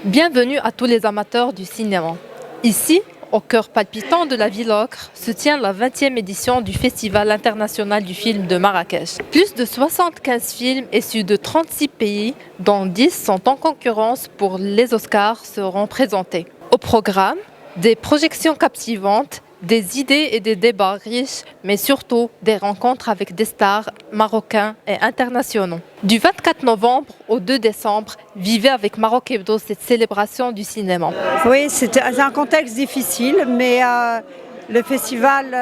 Bienvenue à tous les amateurs du cinéma. Ici, au cœur palpitant de la ville ocre, se tient la 20e édition du Festival international du film de Marrakech. Plus de 75 films issus de 36 pays, dont 10 sont en concurrence pour les Oscars, seront présentés. Au programme, des projections captivantes, des idées et des débats riches, mais surtout des rencontres avec des stars marocains et internationaux. Du 24 novembre au 2 décembre, vivez avec Maroc Hebdo cette célébration du cinéma. Oui, c'est un contexte difficile, mais le festival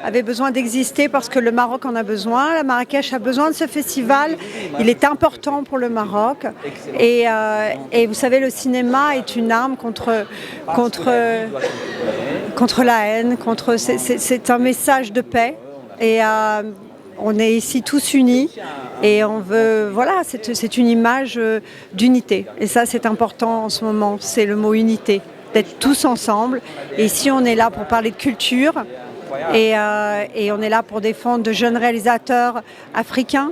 avait besoin d'exister parce que le Maroc en a besoin. La Marrakech a besoin de ce festival. Il est important pour le Maroc. Et vous savez, le cinéma est une arme contre la haine. C'est un message de paix. Et on est ici tous unis et on veut, voilà, c'est une image d'unité. Et ça, c'est important en ce moment, c'est le mot unité, d'être tous ensemble. Et ici, on est là pour parler de culture et on est là pour défendre de jeunes réalisateurs africains,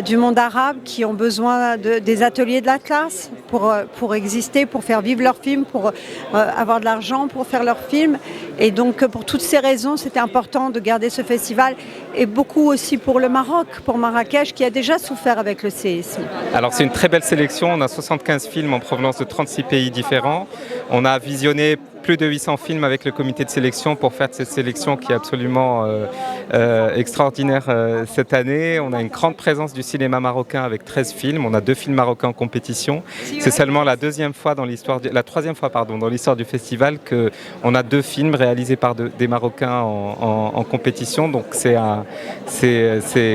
du monde arabe qui ont besoin des ateliers de la classe pour exister, pour faire vivre leurs films, pour avoir de l'argent pour faire leurs films. Et donc pour toutes ces raisons, c'était important de garder ce festival et beaucoup aussi pour le Maroc, pour Marrakech qui a déjà souffert avec le séisme. Alors c'est une très belle sélection, on a 75 films en provenance de 36 pays différents. On a visionné plus de 800 films avec le comité de sélection pour faire cette sélection qui est absolument extraordinaire cette année. On a une grande présence du cinéma marocain avec 13 films. On a 2 films marocains en compétition. C'est seulement la troisième fois dans l'histoire du festival qu'on a 2 films réalisés par des Marocains en compétition. Donc c'est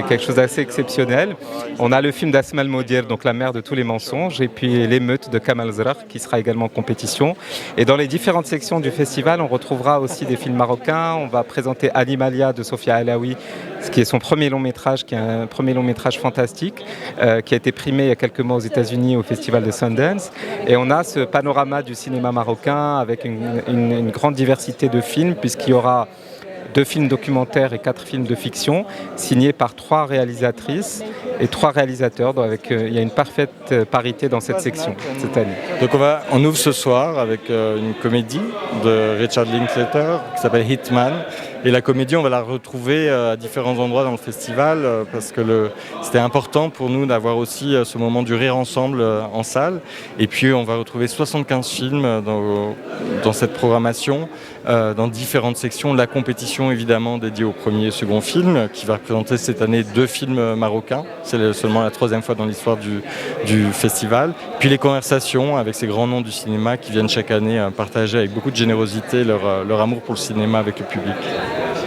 quelque chose d'assez exceptionnel. On a le film d'Asma El-Moudir, donc La mère de tous les mensonges, et puis L'émeute de Kamal Zraq qui sera également en compétition. Et dans les différentes sections du festival, on retrouvera aussi des films marocains. On va présenter Animalia de Sofia Alaoui, ce qui est son premier long métrage, qui est un premier long métrage fantastique, qui a été primé il y a quelques mois aux États-Unis au festival de Sundance. Et on a ce panorama du cinéma marocain avec une grande diversité de films, puisqu'il y aura 2 films documentaires et 4 films de fiction, signés par 3 réalisatrices et 3 réalisateurs. Donc il y a une parfaite parité dans cette section cette année. Donc on ouvre ce soir avec une comédie de Richard Linklater qui s'appelle Hitman. Et la comédie, on va la retrouver à différents endroits dans le festival parce que c'était important pour nous d'avoir aussi ce moment du rire ensemble en salle. Et puis on va retrouver 75 films dans cette programmation, dans différentes sections. La compétition évidemment dédiée au premier et second film qui va représenter cette année 2 films marocains. C'est seulement la 3e fois dans l'histoire du festival. Puis les conversations avec ces grands noms du cinéma qui viennent chaque année partager avec beaucoup de générosité leur amour pour le cinéma avec le public.